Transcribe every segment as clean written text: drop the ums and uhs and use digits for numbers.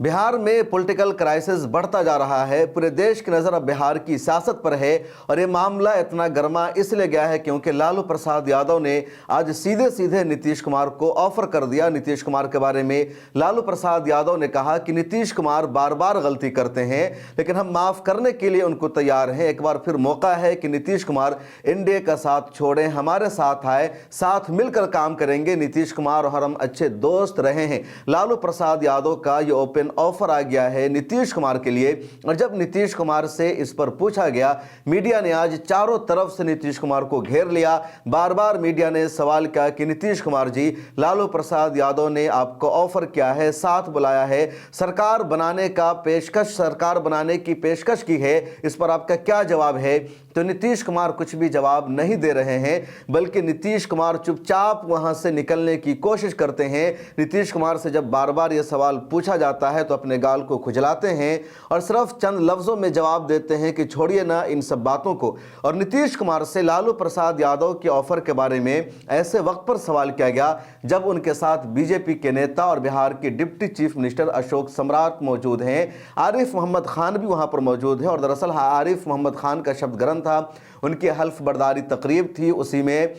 बिहार में political crisis बढ़ता जा रहा है। पूरे देश की नज़र अब बिहार की सियासत पर है और ये मामला इतना गर्मा इसलिए गया है क्योंकि लालू प्रसाद यादव ने आज सीधे सीधे नीतीश कुमार को ऑफर कर दिया। नीतीश कुमार के बारे में लालू प्रसाद यादव ने कहा कि नीतीश कुमार बार बार गलती करते हैं लेकिन हम माफ़ करने के लिए उनको तैयार हैं। एक बार फिर मौका है कि नीतीश कुमार एनडीए का साथ छोड़ें, हमारे साथ आए, साथ मिलकर काम करेंगे। नीतीश कुमार और हम अच्छे दोस्त रहे हैं। लालू प्रसाद यादव का ये ओपन ऑफर आ गया है नीतीश कुमार के लिए। और जब नीतीश कुमार से इस पर पूछा गया, मीडिया ने आज चारों तरफ से नीतीश कुमार को घेर लिया। बार बार मीडिया ने सवाल किया कि नीतीश कुमार जी, लालू प्रसाद यादव ने आपको ऑफर किया है, साथ बुलाया है, सरकार बनाने की पेशकश की है, इस पर आपका क्या जवाब है? तो नीतीश कुमार कुछ भी जवाब नहीं दे रहे हैं, बल्कि नीतीश कुमार चुपचाप वहां से निकलने की कोशिश करते हैं। नीतीश कुमार से जब बार बार यह सवाल पूछा जाता है तो अपने गाल को खुजलाते हैं और सिर्फ चंद लफ्जों में जवाब देते हैं कि छोड़िए ना इन सब बातों को। और नीतीश कुमार से लालू प्रसाद यादव के ऑफर के बारे में ऐसे वक्त पर सवाल किया गया जब उनके साथ बीजेपी के नेता और बिहार के डिप्टी चीफ मिनिस्टर अशोक सम्राट मौजूद हैं। आरिफ मोहम्मद खान भी वहां पर मौजूद है और दरअसल आरिफ मोहम्मद खान का शब्द ग्रहण था, उनकी हल्फ बर्दारी तकरीब थी, उसी में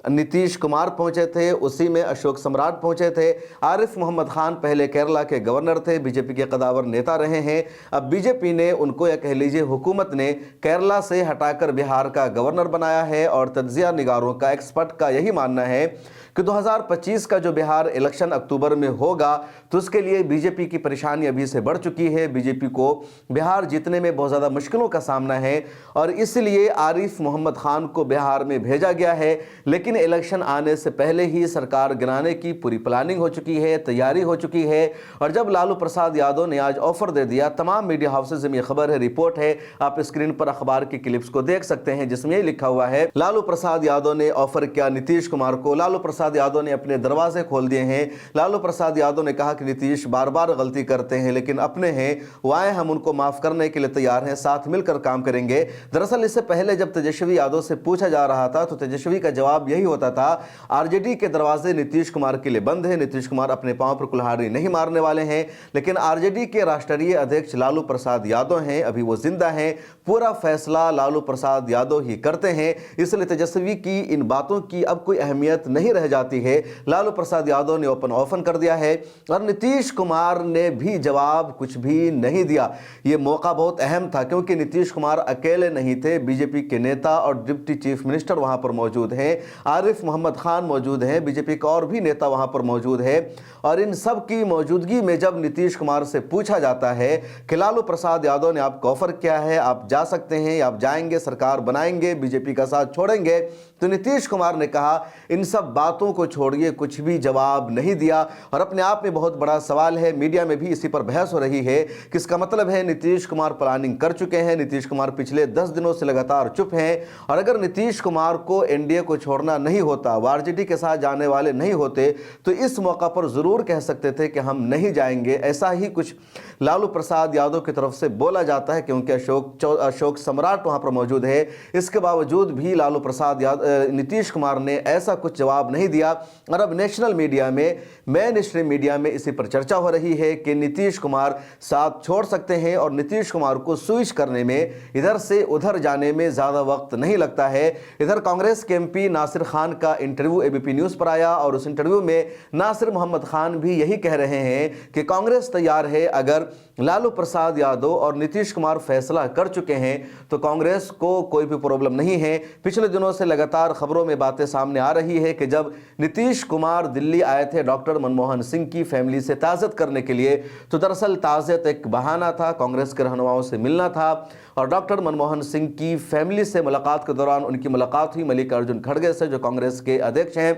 नीतीश कुमार पहुंचे थे, उसी में अशोक सम्राट पहुंचे थे। आरिफ मोहम्मद खान पहले केरला के गवर्नर थे, बीजेपी के कदावर नेता रहे हैं। अब बीजेपी ने उनको, या कह लीजिए हुकूमत ने, केरला से हटाकर बिहार का गवर्नर बनाया है। और तज्जिया निगारों का, एक्सपर्ट का यही मानना है कि 2025 का जो बिहार इलेक्शन अक्टूबर में होगा तो उसके लिए बीजेपी की परेशानी अभी से बढ़ चुकी है। बीजेपी को बिहार जीतने में बहुत ज़्यादा मुश्किलों का सामना है और इसलिए आरिफ मोहम्मद खान को बिहार में भेजा गया है। लेकिन इलेक्शन आने से पहले ही सरकार गिराने की पूरी प्लानिंग हो चुकी है, तैयारी हो चुकी है। और जब लालू प्रसाद यादव ने आज ऑफर दे दिया, तमाम मीडिया हाउसेज में खबर है, रिपोर्ट है, आप स्क्रीन पर अखबार की क्लिप्स को देख सकते हैं जिसमें यह लिखा हुआ है, लालू प्रसाद यादव ने ऑफर किया नीतीश कुमार को। लालू प्रसाद यादव ने अपने दरवाजे खोल दिए हैं। लालू प्रसाद यादव ने कहा कि नीतीश बार बार गलती करते हैं लेकिन अपने हैं, वो आए, हम उनको माफ करने के लिए तैयार हैं, साथ मिलकर काम करेंगे। दरअसल इससे पहले जब तेजस्वी यादव से पूछा जा रहा था तो तेजस्वी का जवाब यही होता था, आरजेडी के दरवाजे नीतीश कुमार के लिए बंद है, नीतीश कुमार अपने पांव पर कुल्हाड़ी नहीं मारने वाले हैं। लेकिन आरजेडी के राष्ट्रीय अध्यक्ष लालू प्रसाद यादव हैं, अभी वो जिंदा हैं, पूरा फैसला लालू प्रसाद यादव ही करते हैं। इसलिए तेजस्वी की इन बातों की अब कोई अहमियत नहीं रह जाती है। लालू प्रसाद यादव ने ओपन ऑफर कर दिया है और नीतीश कुमार ने भी जवाब कुछ भी नहीं दिया। यह मौका बहुत अहम था क्योंकि नीतीश कुमार अकेले नहीं थे, बीजेपी के नेता और डिप्टी चीफ मिनिस्टर वहां पर मौजूद हैं, आरिफ मोहम्मद खान मौजूद हैं, बीजेपी का और भी नेता वहां पर मौजूद है। और इन सब की मौजूदगी में जब नीतीश कुमार से पूछा जाता है कि लालू प्रसाद यादव ने आपको ऑफर किया है, आप जा सकते हैं, आप जाएंगे, सरकार बनाएंगे, बीजेपी का साथ छोड़ेंगे, तो नीतीश कुमार ने कहा इन सब बातों को छोड़िए, कुछ भी जवाब नहीं दिया। और अपने आप में बहुत बड़ा सवाल है, मीडिया में भी इसी पर बहस हो रही है कि इसका मतलब है नीतीश कुमार प्लानिंग कर चुके हैं, नीतीश कुमार पिछले 10 दिनों से लगातार चुप हैं। और अगर नीतीश कुमार को एनडीए को छोड़ना नहीं होता, आरजेडी के साथ जाने वाले नहीं होते, तो इस मौका पर जरूर कह सकते थे कि हम नहीं जाएंगे। ऐसा ही कुछ लालू प्रसाद यादव की तरफ से बोला जाता है क्योंकि अशोक सम्राट वहां पर मौजूद है। इसके बावजूद भी लालू प्रसाद यादव, नीतीश कुमार ने ऐसा कुछ जवाब नहीं दिया। और अब नेशनल मीडिया में, मेन स्ट्रीम मीडिया में इसी पर चर्चा हो रही है कि नीतीश कुमार साथ छोड़ सकते हैं और नीतीश कुमार को स्विच करने में, इधर से उधर जाने में ज्यादा वक्त नहीं लगता है। इधर कांग्रेस के एमपी नासिर खान का इंटरव्यू एबीपी न्यूज पर आया और उस इंटरव्यू में नासिर मोहम्मद खान भी यही कह रहे हैं कि कांग्रेस तैयार है, अगर लालू प्रसाद यादव और नीतीश कुमार फैसला कर चुके हैं तो कांग्रेस को कोई भी प्रॉब्लम नहीं है। पिछले दिनों से लगातार खबरों में बातें सामने आ रही है कि जब नीतीश कुमार दिल्ली आए थे डॉक्टर मनमोहन सिंह की फैमिली से ताज़ियत करने के लिए, तो दरअसल ताज़ियत एक बहाना था, कांग्रेस के रहनुमाओं से मिलना था। और डॉक्टर मनमोहन सिंह की फैमिली से मुलाकात के दौरान उनकी मुलाकात हुई मल्लिकार्जुन खड़गे से, जो कांग्रेस के अध्यक्ष हैं,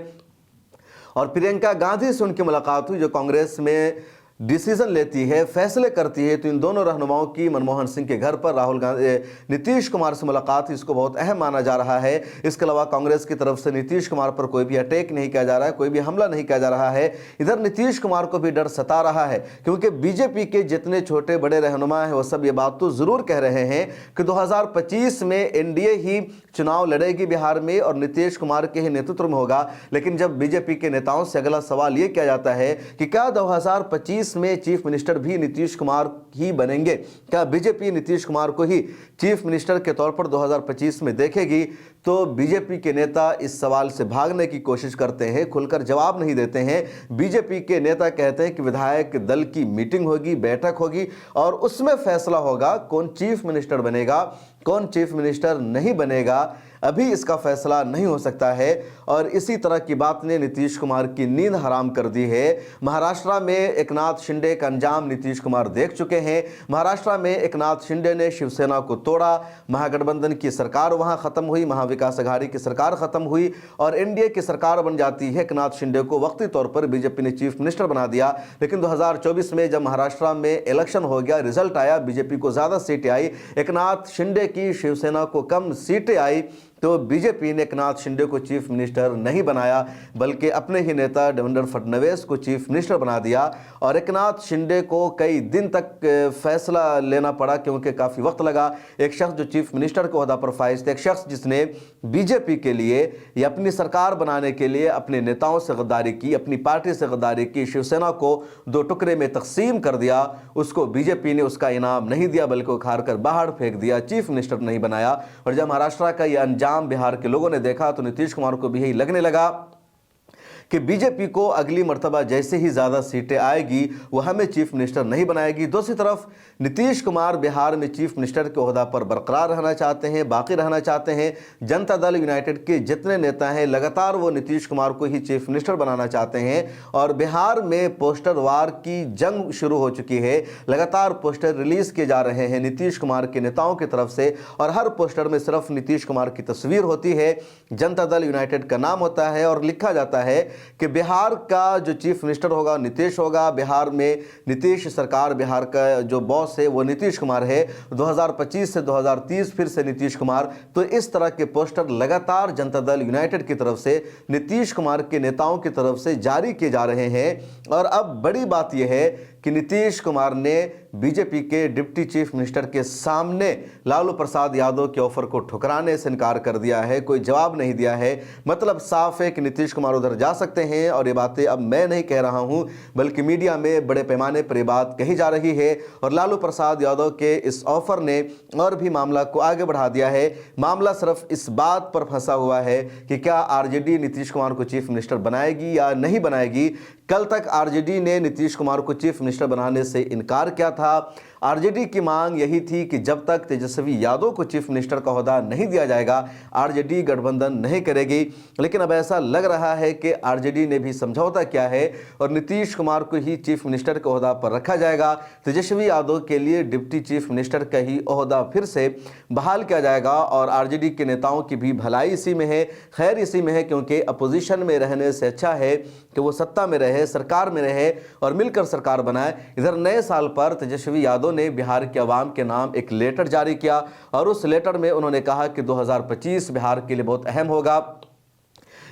और प्रियंका गांधी से उनकी मुलाकात हुई, जो कांग्रेस में डिसीजन लेती है, फैसले करती है। तो इन दोनों रहनुमाओं की मनमोहन सिंह के घर पर राहुल गांधी, नीतीश कुमार से मुलाकात, इसको बहुत अहम माना जा रहा है। इसके अलावा कांग्रेस की तरफ से नीतीश कुमार पर कोई भी अटैक नहीं किया जा रहा है, कोई भी हमला नहीं किया जा रहा है। इधर नीतीश कुमार को भी डर सता रहा है क्योंकि बीजेपी के जितने छोटे बड़े रहनुमा हैं वो सब ये बात तो जरूर कह रहे हैं कि 2025 में एनडीए ही चुनाव लड़ेगी बिहार में और नीतीश कुमार के ही नेतृत्व में होगा। लेकिन जब बीजेपी के नेताओं से अगला सवाल ये किया जाता है कि क्या 2025 2025 में चीफ मिनिस्टर भी नीतीश कुमार ही बनेंगे? क्या बीजेपी नीतीश कुमार को ही चीफ मिनिस्टर के तौर पर 2025 में देखेगी? तो बीजेपी के नेता इस सवाल से भागने की कोशिश करते हैं, खुलकर जवाब नहीं देते हैं। बीजेपी के नेता कहते हैं कि विधायक दल की मीटिंग होगी, बैठक होगी और उसमें फैसला होगा कौन चीफ मिनिस्टर बनेगा, कौन चीफ मिनिस्टर नहीं बनेगा। अभी इसका फैसला नहीं हो सकता है। और इसी तरह की बात ने नीतीश कुमार की नींद हराम कर दी है। महाराष्ट्र में एकनाथ शिंदे का अंजाम नीतीश कुमार देख चुके हैं। महाराष्ट्र में एकनाथ शिंदे ने शिवसेना को तोड़ा, महागठबंधन की सरकार वहां खत्म हुई, महाविकास आघाड़ी की सरकार खत्म हुई और एनडीए की सरकार बन जाती है। एकनाथ शिंदे को वक्ती तौर पर बीजेपी ने चीफ मिनिस्टर बना दिया, लेकिन 2024 में जब महाराष्ट्र में इलेक्शन हो गया, रिजल्ट आया, बीजेपी को ज्यादा सीटें आई, एकनाथ शिंदे की शिवसेना को कम सीटें आई, तो बीजेपी ने एकनाथ शिंदे को चीफ मिनिस्टर नहीं बनाया बल्कि अपने ही नेता देवेंद्र फडणवीस को चीफ मिनिस्टर बना दिया। और एकनाथ शिंदे को कई दिन तक फैसला लेना पड़ा क्योंकि काफ़ी वक्त लगा। एक शख्स जो चीफ मिनिस्टर के ओहदा पर फाइज थे, एक शख्स जिसने बीजेपी के लिए या अपनी सरकार बनाने के लिए अपने नेताओं से गद्दारी की, अपनी पार्टी से गद्दारी की, शिवसेना को दो टुकड़े में तकसीम कर दिया, उसको बीजेपी ने उसका इनाम नहीं दिया बल्कि उखाड़ कर बाहर फेंक दिया, चीफ मिनिस्टर नहीं बनाया। और जब महाराष्ट्र का यह अंजाम बिहार के लोगों ने देखा तो नीतीश कुमार को भी यही लगने लगा कि बीजेपी को अगली मर्तबा जैसे ही ज़्यादा सीटें आएगी वो हमें चीफ मिनिस्टर नहीं बनाएगी। दूसरी तरफ नीतीश कुमार बिहार में चीफ मिनिस्टर के ओहदा पर बरकरार रहना चाहते हैं, बाकी रहना चाहते हैं। जनता दल यूनाइटेड के जितने नेता हैं लगातार वो नीतीश कुमार को ही चीफ मिनिस्टर बनाना चाहते हैं। और बिहार में पोस्टर वार की जंग शुरू हो चुकी है। लगातार पोस्टर रिलीज किए जा रहे हैं नीतीश कुमार के नेताओं की तरफ से और हर पोस्टर में सिर्फ नीतीश कुमार की तस्वीर होती है, जनता दल यूनाइटेड का नाम होता है और लिखा जाता है कि बिहार का जो चीफ मिनिस्टर होगा नीतीश होगा, बिहार में नीतीश सरकार, बिहार का जो बॉस है वो नीतीश कुमार है, 2025 से 2030 फिर से नीतीश कुमार। तो इस तरह के पोस्टर लगातार जनता दल यूनाइटेड की तरफ से नीतीश कुमार के नेताओं की तरफ से जारी किए जा रहे हैं। और अब बड़ी बात यह है कि नीतीश कुमार ने बीजेपी के डिप्टी चीफ मिनिस्टर के सामने लालू प्रसाद यादव के ऑफर को ठुकराने से इनकार कर दिया है, कोई जवाब नहीं दिया है। मतलब साफ है कि नीतीश कुमार उधर जा सकते हैं। और ये बातें अब मैं नहीं कह रहा हूं बल्कि मीडिया में बड़े पैमाने पर यह बात कही जा रही है। और लालू प्रसाद यादव के इस ऑफर ने और भी मामला को आगे बढ़ा दिया है। मामला सिर्फ इस बात पर फंसा हुआ है कि क्या आरजेडी नीतीश कुमार को चीफ मिनिस्टर बनाएगी या नहीं बनाएगी। कल तक आरजेडी ने नीतीश कुमार को चीफ मिनिस्टर बनाने से इनकार किया था। आरजेडी की मांग यही थी कि जब तक तेजस्वी यादव को चीफ मिनिस्टर का ओहदा नहीं दिया जाएगा आरजेडी गठबंधन नहीं करेगी। लेकिन अब ऐसा लग रहा है कि आरजेडी ने भी समझौता किया है और नीतीश कुमार को ही चीफ मिनिस्टर के ओहदा पर रखा जाएगा। तेजस्वी यादव के लिए डिप्टी चीफ मिनिस्टर का ही ओहदा फिर से बहाल किया जाएगा। और आरजेडी के नेताओं की भी भलाई इसी में है, खैर इसी में है, क्योंकि अपोजिशन में रहने से अच्छा है कि वो सत्ता में रहे, सरकार में रहे और मिलकर सरकार बनाए। इधर नए साल पर तेजस्वी यादव ने बिहार के अवाम के नाम एक लेटर जारी किया और उस लेटर में उन्होंने कहा कि 2025 बिहार के लिए बहुत अहम होगा।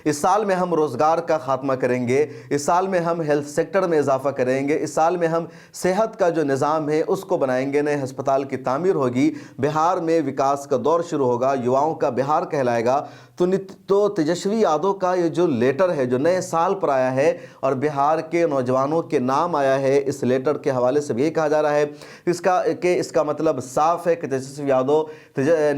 इस साल में हम रोजगार का खात्मा करेंगे, इस साल में हम हेल्थ सेक्टर में इजाफा करेंगे, इस साल में हम सेहत का जो निज़ाम है उसको बनाएंगे, नए अस्पताल की तामीर होगी, बिहार में विकास का दौर शुरू होगा, युवाओं का बिहार कहलाएगा। तो तेजस्वी यादव का ये जो लेटर है जो नए साल पर आया है और बिहार के नौजवानों के नाम आया है, इस लेटर के हवाले से भी कहा जा रहा है इसका मतलब साफ है कि तेजस्वी यादव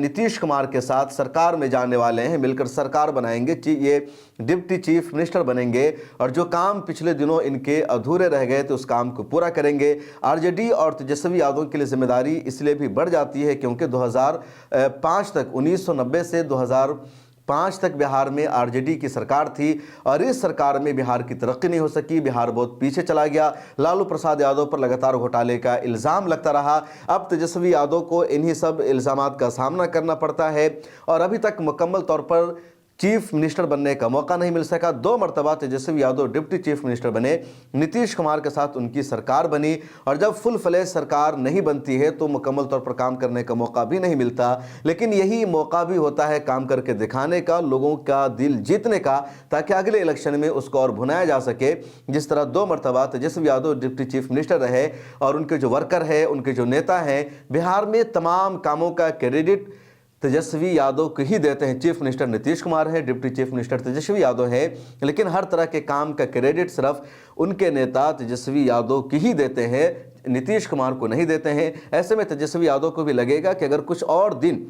नीतीश कुमार के साथ सरकार में जाने वाले हैं, मिलकर सरकार बनाएंगे, ये डिप्टी चीफ मिनिस्टर बनेंगे और जो काम पिछले दिनों इनके अधूरे रह गए थे उस काम को पूरा करेंगे। आरजेडी और तेजस्वी यादव के लिए जिम्मेदारी इसलिए भी बढ़ जाती है क्योंकि 2005 तक 1990 से 2005 तक बिहार में आरजेडी की सरकार थी और इस सरकार में बिहार की तरक्की नहीं हो सकी, बिहार बहुत पीछे चला गया। लालू प्रसाद यादव पर लगातार घोटाले का इल्ज़ाम लगता रहा। अब तेजस्वी यादव को इन्हीं सब इल्ज़ामात का सामना करना पड़ता है और अभी तक मुकम्मल तौर पर चीफ मिनिस्टर बनने का मौका नहीं मिल सका। 2 मरतबा Tejashwi Yadav deputy chief minister बने, नीतीश कुमार के साथ उनकी सरकार बनी और जब फुल फ्लेज सरकार नहीं बनती है तो मुकम्मल तौर पर काम करने का मौका भी नहीं मिलता। लेकिन यही मौका भी होता है काम करके दिखाने का, लोगों का दिल जीतने का, ताकि अगले इलेक्शन में उसको और भुनाया जा सके। जिस तरह 2 मरतबा Tejashwi Yadav deputy chief minister रहे और उनके जो वर्कर है, उनके जो नेता हैं, बिहार में तमाम कामों का क्रेडिट तेजस्वी यादव को ही देते हैं। चीफ मिनिस्टर नीतीश कुमार है, deputy chief minister Tejashwi Yadav है, लेकिन हर तरह के काम का क्रेडिट सिर्फ उनके नेता तेजस्वी यादव की ही देते हैं, नीतीश कुमार को नहीं देते हैं। ऐसे में तेजस्वी यादव को भी लगेगा कि अगर कुछ और दिन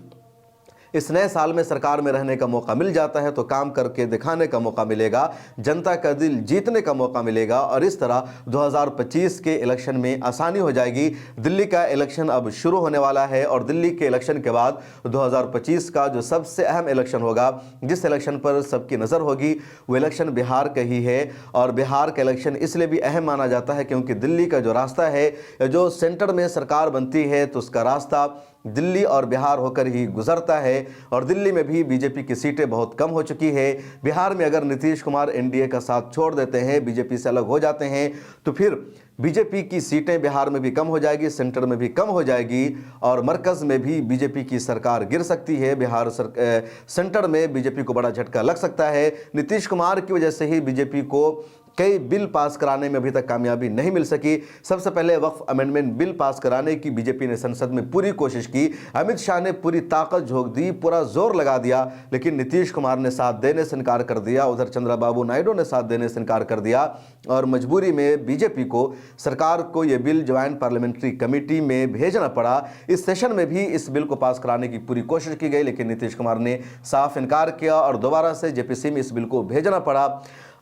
इस नए साल में सरकार में रहने का मौका मिल जाता है तो काम करके दिखाने का मौका मिलेगा, जनता का दिल जीतने का मौका मिलेगा और इस तरह 2025 के इलेक्शन में आसानी हो जाएगी। दिल्ली का इलेक्शन अब शुरू होने वाला है और दिल्ली के इलेक्शन के बाद 2025 का जो सबसे अहम इलेक्शन होगा, जिस इलेक्शन पर सबकी नज़र होगी, वो इलेक्शन बिहार का ही है। और बिहार का इलेक्शन इसलिए भी अहम माना जाता है क्योंकि दिल्ली का जो रास्ता है, जो सेंटर में सरकार बनती है तो उसका रास्ता दिल्ली और बिहार होकर ही गुजरता है। और दिल्ली में भी बीजेपी की सीटें बहुत कम हो चुकी है। बिहार में अगर नीतीश कुमार एनडीए का साथ छोड़ देते हैं, बीजेपी से अलग हो जाते हैं, तो फिर बीजेपी की सीटें बिहार में भी कम हो जाएगी, सेंटर में भी कम हो जाएगी और मरकज़ में भी बीजेपी की सरकार गिर सकती है। सेंटर में बीजेपी को बड़ा झटका लग सकता है। नीतीश कुमार की वजह से ही बीजेपी को कई बिल पास कराने में अभी तक कामयाबी नहीं मिल सकी। सबसे पहले वक्फ अमेंडमेंट बिल पास कराने की बीजेपी ने संसद में पूरी कोशिश की, अमित शाह ने पूरी ताकत झोंक दी, पूरा जोर लगा दिया, लेकिन नीतीश कुमार ने साथ देने से इनकार कर दिया, उधर चंद्रबाबू नायडू ने साथ देने से इनकार कर दिया और मजबूरी में बीजेपी को, सरकार को यह बिल ज्वाइंट पार्लियामेंट्री कमेटी में भेजना पड़ा। इस सेशन में भी इस बिल को पास कराने की पूरी कोशिश की गई, लेकिन नीतीश कुमार ने साफ इनकार किया और दोबारा से जेपीसी में इस बिल को भेजना पड़ा।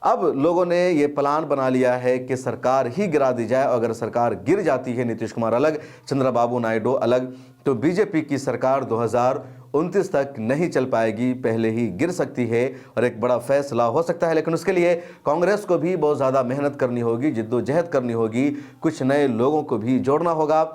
अब लोगों ने ये प्लान बना लिया है कि सरकार ही गिरा दी जाए और अगर सरकार गिर जाती है, नीतीश कुमार अलग, चंद्रबाबू नायडू अलग, तो बीजेपी की सरकार 2029 तक नहीं चल पाएगी, पहले ही गिर सकती है और एक बड़ा फैसला हो सकता है। लेकिन उसके लिए कांग्रेस को भी बहुत ज़्यादा मेहनत करनी होगी, जिद्दोजहद करनी होगी, कुछ नए लोगों को भी जोड़ना होगा।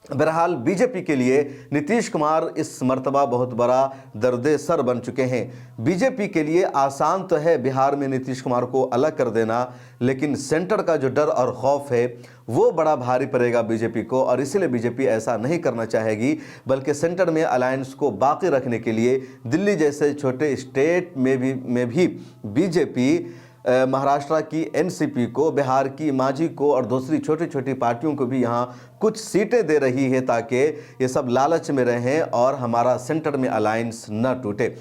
बहरहाल बीजेपी के लिए नीतीश कुमार इस मर्तबा बहुत बड़ा दर्दे सर बन चुके हैं। बीजेपी के लिए आसान तो है बिहार में नीतीश कुमार को अलग कर देना, लेकिन सेंटर का जो डर और खौफ है वो बड़ा भारी पड़ेगा बीजेपी को और इसीलिए बीजेपी ऐसा नहीं करना चाहेगी, बल्कि सेंटर में अलायंस को बाकी रखने के लिए दिल्ली जैसे छोटे स्टेट में भी बीजेपी महाराष्ट्र की एनसीपी को, बिहार की मांझी को और दूसरी छोटी छोटी पार्टियों को भी यहाँ कुछ सीटें दे रही है ताकि ये सब लालच में रहें और हमारा सेंटर में अलायंस न टूटे।